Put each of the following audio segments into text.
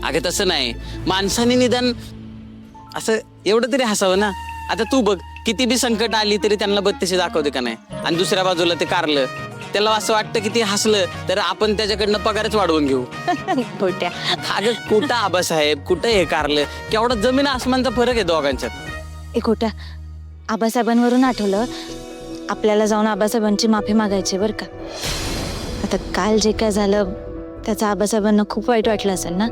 अगं तसं नाही, माणसाने निदान असं एवढं तरी हसावं ना. आता तू बघ, किती बी संकट आली तरी त्यांना बत्तीशी दाखवते का नाही, आणि दुसऱ्या बाजूला ते कारलं, त्याला असं वाटतं की ते हसलं तर आपण त्याच्याकडनं पगारच वाढवून घेऊ. खोट्या. अगं कुठं आबासाहेब, कुठं हे कारलं, केवढा जमीन आसमानचा फरक आहे दोघांच्यात. ए खोट्या, आबासाहेबांवरून आठवलं, आपल्याला जाऊन आबासाहेबांची माफी मागायची बरं का. आता काल जे काय झालं त्याचं आबासाहेबांना खूप वाईट वाटलं असेल ना.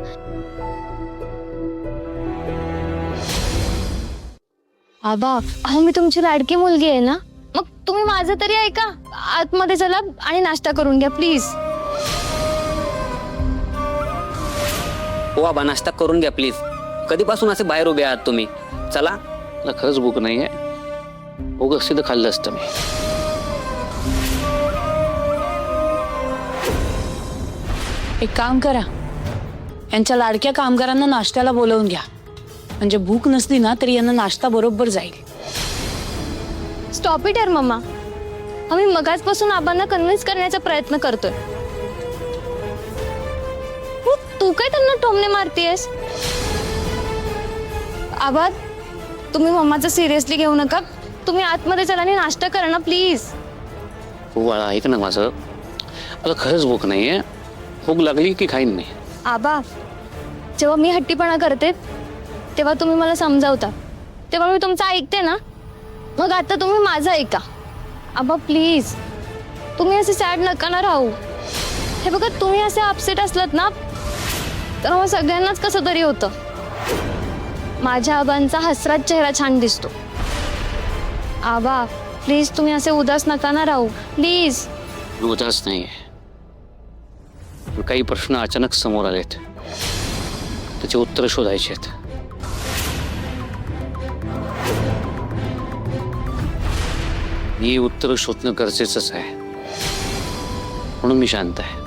आबा, अहो मी तुमची लाडकी मुलगी आहे ना, मग तुम्ही माझं तरी ऐका. आतमध्ये चला आणि नाश्ता करून घ्या प्लीज. हो आबा, नाश्ता करून घ्या प्लीज. कधीपासून असे बाहेर उभे आहात तुम्ही? चला. मला खरंच भूक नाहीये, उगाच सिधं खाल्लं असतं मी. एक काम करा, यांच्या लाडक्या कामगारांना नाश्त्याला बोलवून घ्या, म्हणजे भूक नसली ना तरी यांना नाश्ता बरोबर जाईल. स्टॉप इट यार मम्मा, आम्ही मगाचपासून आबांना कन्व्हिन्स करण्याचा प्रयत्न करतोय. हो, तू काय त्यांना टोमणे मारतेस? आबा, तुम्ही मम्माचं सिरियसली घेऊ नका. तुम्ही आतमध्ये चला आणि नाश्ता करा ना प्लीज. हो बाळा, ऐक ना माझं, मला खरंच भूक नाहीये. भूक लागली की खाईन मी. आबा, जेव्हा मी हट्टीपणा करते तेव्हा तुम्ही मला समजावता, तेव्हा मी तुमचं ऐकते ना. मग आता तुम्ही माझं ऐका. आबा प्लीज, तुम्ही असे सॅड नका ना राहू. हे बघा, तुम्ही असे अपसेट असलात ना तर मग सगळ्यांनाच कसं तरी होतं. माझ्या आबांचा हसराच चेहरा छान दिसतो. आबा प्लीज, तुम्ही असे उदास नका ना राहू प्लीज. उदास नाहीये, काही प्रश्न अचानक समोर आलेत, त्याचे उत्तर शोधायचे आहेत. ही उत्तर शोधणं गरजेचंच आहे, म्हणून मी शांत आहे.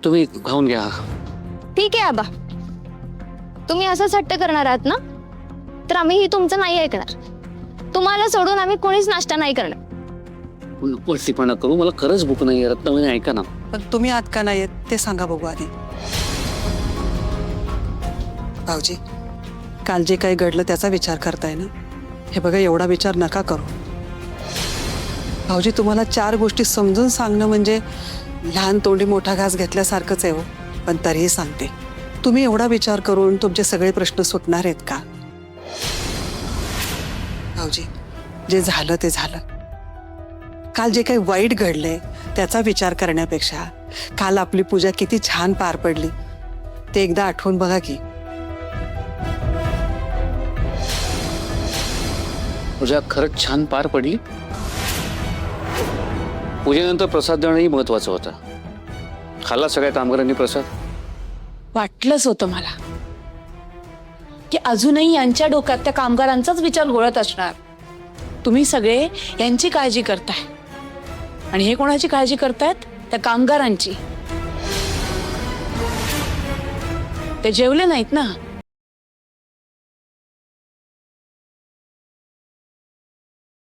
तुम्ही खाऊन घ्या. ठीक आहे आबा, तुम्ही असंच हट्ट करणार आहात ना, तर आम्ही तुमचं नाही ऐकणार. तुम्हाला सोडून आम्ही कोणीच नाश्ता नाही करणार. पट्टीपणा करू, मला खरंच भूक नाही. रत्नावणी ऐका ना. पण तुम्ही आत का नाही येत ते सांगा बघू आधी. भाऊजी, काल जे काही घडलं त्याचा विचार करताय ना. हे बघा, एवढा विचार नका करू. भाऊजी, तुम्हाला 4 गोष्टी समजून सांगणं म्हणजे लहान तोंडी मोठा घास घेतल्यासारखंच आहे हो. पण तरीही सांगते, तुम्ही एवढा विचार करून तुमचे सगळे प्रश्न सुटणार आहेत का? भाऊजी, जे झालं ते झालं. काल जे काही वाईट घडलंय त्याचा विचार करण्यापेक्षा काल आपली पूजा किती छान पार पडली ते एकदा आठवून बघा की. पूजा खरंच छान पार पडली. पूजेनंतर प्रसाद देणंही महत्वाचं होतं. खाल्ला सगळ्या कामगारांनी प्रसाद? वाटलंच होतं मला की अजूनही यांच्या डोक्यात त्या कामगारांचाच विचार घोळत असणार. तुम्ही सगळे यांची काळजी करताय, आणि हे कोणाची काळजी करतायत? त्या कामगारांची. ते जेवले नाहीत ना,